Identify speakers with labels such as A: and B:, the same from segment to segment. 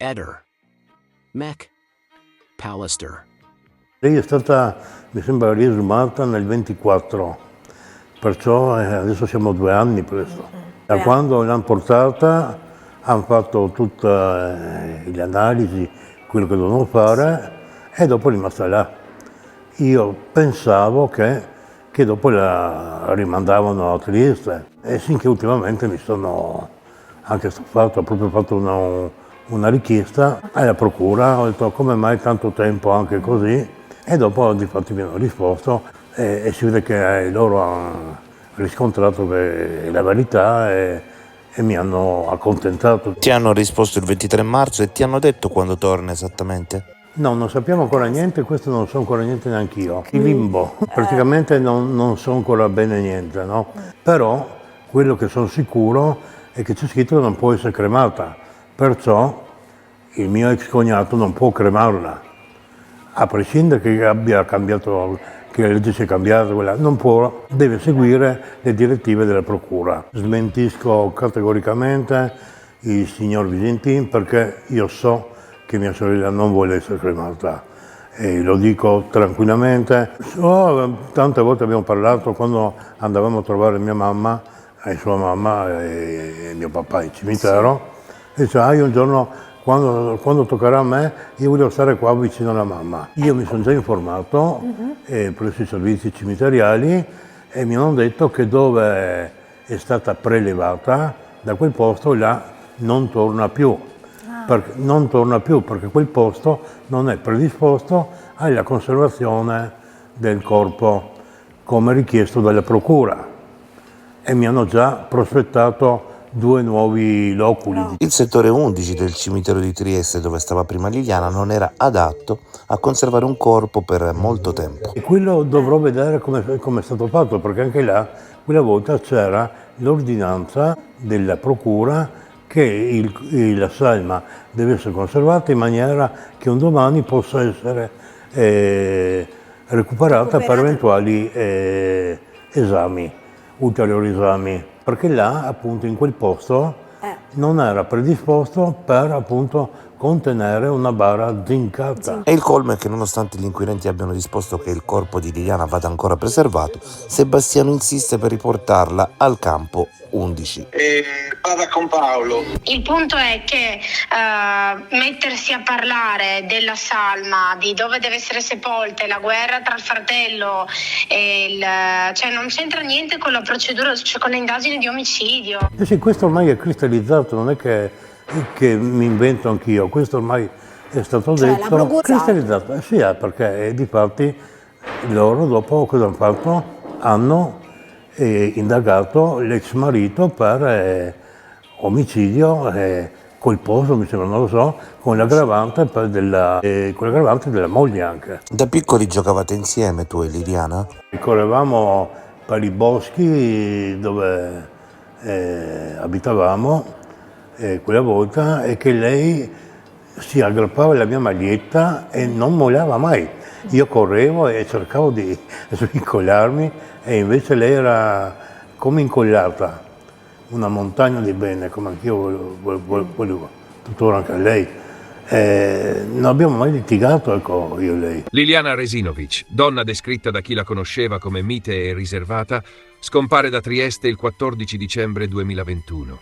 A: Eder, Mech, Pallister.
B: Lei è stata, mi sembra, riesumata nel 24, perciò adesso siamo 2 anni presto. Da quando l'hanno portata hanno fatto tutte le analisi, quello che dovevano fare, e dopo è rimasta là. Io pensavo che dopo la rimandavano a Trieste, e finché ultimamente mi sono anche stufato, ho proprio fatto una richiesta alla procura, ho detto come mai tanto tempo anche così, e dopo difatti mi hanno risposto e si vede che loro hanno riscontrato che è la verità e mi hanno accontentato.
C: Ti hanno risposto il 23 marzo e ti hanno detto quando torna esattamente?
B: No, non sappiamo ancora niente, questo non so ancora niente neanche io. In limbo, praticamente non so ancora bene niente, no? Però quello che sono sicuro è che c'è scritto che non può essere cremata, perciò il mio ex cognato non può cremarla, a prescindere che abbia cambiato, che la legge sia cambiata, quella, non può, deve seguire le direttive della procura. Smentisco categoricamente il signor Visentin perché io so che mia sorella non vuole essere cremata e lo dico tranquillamente. Tante volte abbiamo parlato quando andavamo a trovare mia mamma e sua mamma e mio papà in cimitero, e diceva io un giorno quando toccherà a me io voglio stare qua vicino alla mamma. Io mi sono già informato presso i servizi cimiteriali e mi hanno detto che dove è stata prelevata, da quel posto là non torna più. Non torna più perché quel posto non è predisposto alla conservazione del corpo come richiesto dalla procura e mi hanno già prospettato 2 nuovi loculi.
C: Il settore 11 del cimitero di Trieste, dove stava prima Liliana, non era adatto a conservare un corpo per molto tempo.
B: E quello dovrò vedere come è stato fatto, perché anche là, quella volta c'era l'ordinanza della procura che la salma deve essere conservata in maniera che un domani possa essere recuperata per eventuali esami, ulteriori esami. Perché là, appunto, in quel posto non era predisposto per, appunto, contenere una bara zincata.
C: E il colmo è che nonostante gli inquirenti abbiano disposto che il corpo di Liliana vada ancora preservato, Sebastiano insiste per riportarla al campo 11.
D: Vada con Paolo.
E: Il punto è che mettersi a parlare della salma, di dove deve essere sepolta, la guerra tra il fratello e cioè non c'entra niente con la procedura, cioè con le indagini di omicidio.
B: Sì, questo ormai è cristallizzato, non è che mi invento anch'io, questo ormai è stato detto, cristallizzato, sì, perché difatti loro dopo cosa hanno fatto? Hanno indagato l'ex marito per omicidio colposo, mi sembra, non lo so, con l'aggravante della moglie anche.
C: Da piccoli giocavate insieme tu e Liliana?
B: Correvamo per i boschi dove abitavamo quella volta e che lei si aggrappava alla mia maglietta e non mollava mai. Io correvo e cercavo di incollarmi e invece lei era come incollata, una montagna di bene, come anch'io volevo, tuttora anche a lei. Non abbiamo mai litigato, ecco, io e lei.
F: Liliana Resinovic, donna descritta da chi la conosceva come mite e riservata, scompare da Trieste il 14 dicembre 2021.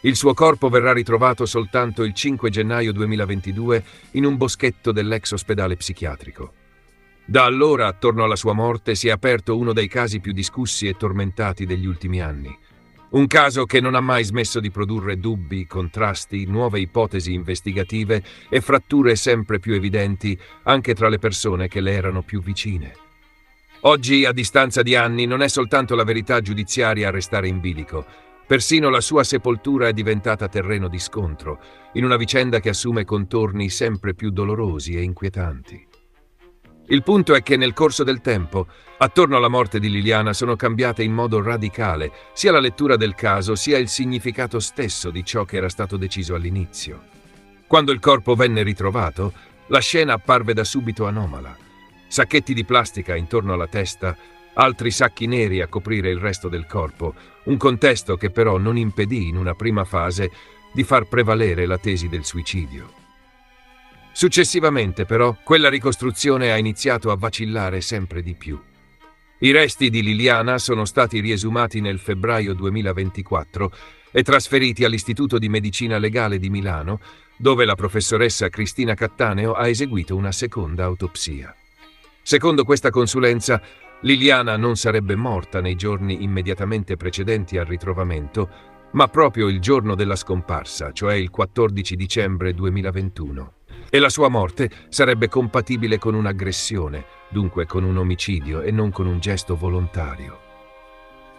F: Il suo corpo verrà ritrovato soltanto il 5 gennaio 2022 in un boschetto dell'ex ospedale psichiatrico. Da allora, attorno alla sua morte, si è aperto uno dei casi più discussi e tormentati degli ultimi anni. Un caso che non ha mai smesso di produrre dubbi, contrasti, nuove ipotesi investigative e fratture sempre più evidenti anche tra le persone che le erano più vicine. Oggi, a distanza di anni, non è soltanto la verità giudiziaria a restare in bilico. Persino la sua sepoltura è diventata terreno di scontro, in una vicenda che assume contorni sempre più dolorosi e inquietanti. Il punto è che nel corso del tempo, attorno alla morte di Liliana, sono cambiate in modo radicale sia la lettura del caso sia il significato stesso di ciò che era stato deciso all'inizio. Quando il corpo venne ritrovato, la scena apparve da subito anomala. Sacchetti di plastica intorno alla testa, altri sacchi neri a coprire il resto del corpo, un contesto che però non impedì in una prima fase di far prevalere la tesi del suicidio. Successivamente, però, quella ricostruzione ha iniziato a vacillare sempre di più. I resti di Liliana sono stati riesumati nel febbraio 2024 e trasferiti all'Istituto di Medicina Legale di Milano, dove la professoressa Cristina Cattaneo ha eseguito una seconda autopsia. Secondo questa consulenza, Liliana non sarebbe morta nei giorni immediatamente precedenti al ritrovamento, ma proprio il giorno della scomparsa, cioè il 14 dicembre 2021. E la sua morte sarebbe compatibile con un'aggressione, dunque con un omicidio e non con un gesto volontario.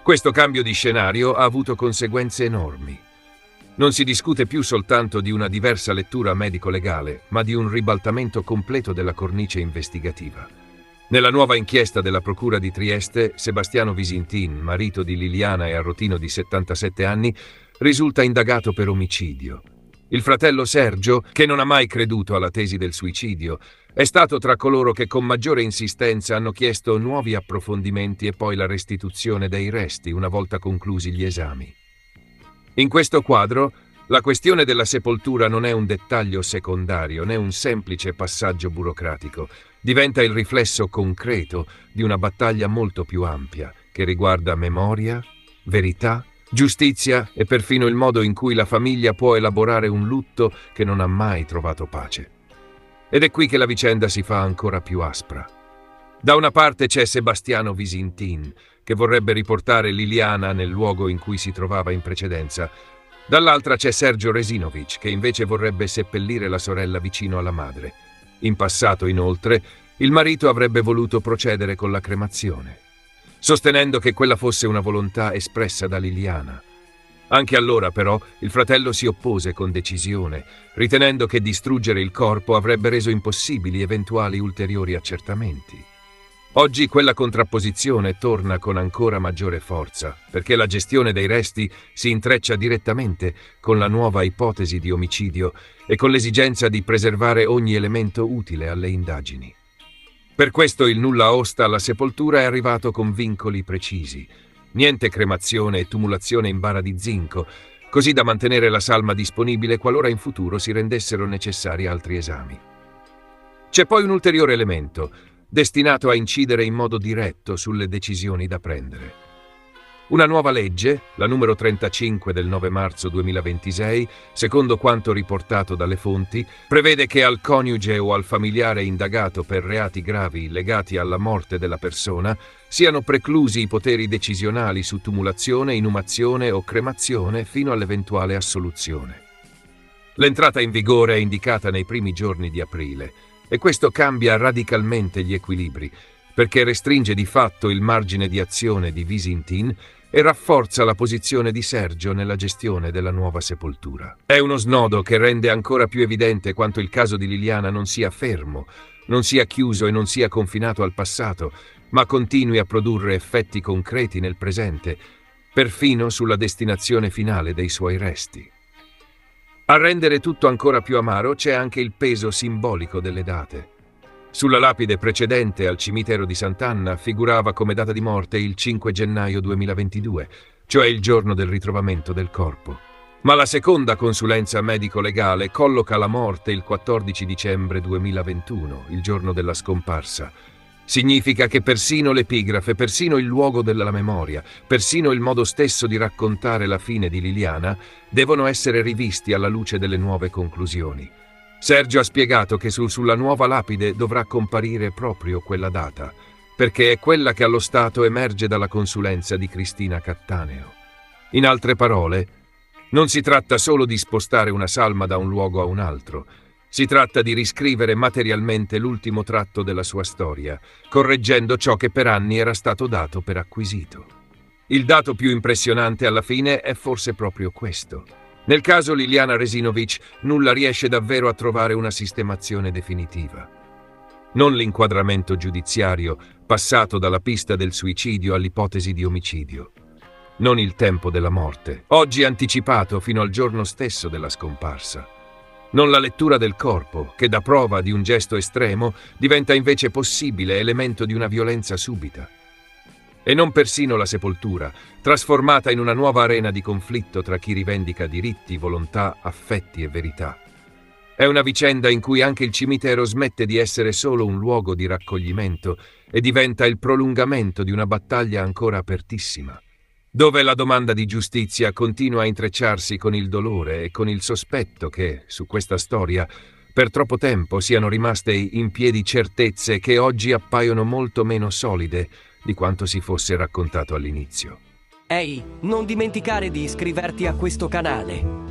F: Questo cambio di scenario ha avuto conseguenze enormi. Non si discute più soltanto di una diversa lettura medico-legale, ma di un ribaltamento completo della cornice investigativa. Nella nuova inchiesta della Procura di Trieste, Sebastiano Visintin, marito di Liliana e Arrotino di 77 anni, risulta indagato per omicidio. Il fratello Sergio, che non ha mai creduto alla tesi del suicidio, è stato tra coloro che con maggiore insistenza hanno chiesto nuovi approfondimenti e poi la restituzione dei resti una volta conclusi gli esami. In questo quadro, la questione della sepoltura non è un dettaglio secondario né un semplice passaggio burocratico, diventa il riflesso concreto di una battaglia molto più ampia che riguarda memoria, verità, giustizia e perfino il modo in cui la famiglia può elaborare un lutto che non ha mai trovato pace. Ed è qui che la vicenda si fa ancora più aspra. Da una parte c'è Sebastiano Visintin, che vorrebbe riportare Liliana nel luogo in cui si trovava in precedenza. Dall'altra c'è Sergio Resinovic, che invece vorrebbe seppellire la sorella vicino alla madre. In passato, inoltre, il marito avrebbe voluto procedere con la cremazione, sostenendo che quella fosse una volontà espressa da Liliana. Anche allora, però, il fratello si oppose con decisione, ritenendo che distruggere il corpo avrebbe reso impossibili eventuali ulteriori accertamenti. Oggi quella contrapposizione torna con ancora maggiore forza, perché la gestione dei resti si intreccia direttamente con la nuova ipotesi di omicidio e con l'esigenza di preservare ogni elemento utile alle indagini. Per questo il nulla osta alla sepoltura è arrivato con vincoli precisi. Niente cremazione e tumulazione in bara di zinco, così da mantenere la salma disponibile qualora in futuro si rendessero necessari altri esami. C'è poi un ulteriore elemento, destinato a incidere in modo diretto sulle decisioni da prendere. Una nuova legge, la numero 35 del 9 marzo 2026, secondo quanto riportato dalle fonti, prevede che al coniuge o al familiare indagato per reati gravi legati alla morte della persona siano preclusi i poteri decisionali su tumulazione, inumazione o cremazione fino all'eventuale assoluzione. L'entrata in vigore è indicata nei primi giorni di aprile e questo cambia radicalmente gli equilibri, perché restringe di fatto il margine di azione di Visintin e rafforza la posizione di Sergio nella gestione della nuova sepoltura. È uno snodo che rende ancora più evidente quanto il caso di Liliana non sia fermo, non sia chiuso e non sia confinato al passato, ma continui a produrre effetti concreti nel presente, perfino sulla destinazione finale dei suoi resti. A rendere tutto ancora più amaro c'è anche il peso simbolico delle date. Sulla lapide precedente al cimitero di Sant'Anna figurava come data di morte il 5 gennaio 2022, cioè il giorno del ritrovamento del corpo. Ma la seconda consulenza medico-legale colloca la morte il 14 dicembre 2021, il giorno della scomparsa. Significa che persino l'epigrafe, persino il luogo della memoria, persino il modo stesso di raccontare la fine di Liliana devono essere rivisti alla luce delle nuove conclusioni. Sergio ha spiegato che sulla nuova lapide dovrà comparire proprio quella data, perché è quella che allo stato emerge dalla consulenza di Cristina Cattaneo. In altre parole, non si tratta solo di spostare una salma da un luogo a un altro, si tratta di riscrivere materialmente l'ultimo tratto della sua storia, correggendo ciò che per anni era stato dato per acquisito. Il dato più impressionante alla fine è forse proprio questo. Nel caso Liliana Resinovic nulla riesce davvero a trovare una sistemazione definitiva. Non l'inquadramento giudiziario, passato dalla pista del suicidio all'ipotesi di omicidio. Non il tempo della morte, oggi anticipato fino al giorno stesso della scomparsa. Non la lettura del corpo, che da prova di un gesto estremo diventa invece possibile elemento di una violenza subita. E non persino la sepoltura, trasformata in una nuova arena di conflitto tra chi rivendica diritti, volontà, affetti e verità. È una vicenda in cui anche il cimitero smette di essere solo un luogo di raccoglimento e diventa il prolungamento di una battaglia ancora apertissima, dove la domanda di giustizia continua a intrecciarsi con il dolore e con il sospetto che, su questa storia, per troppo tempo siano rimaste in piedi certezze che oggi appaiono molto meno solide di quanto si fosse raccontato all'inizio.
G: Ehi, non dimenticare di iscriverti a questo canale.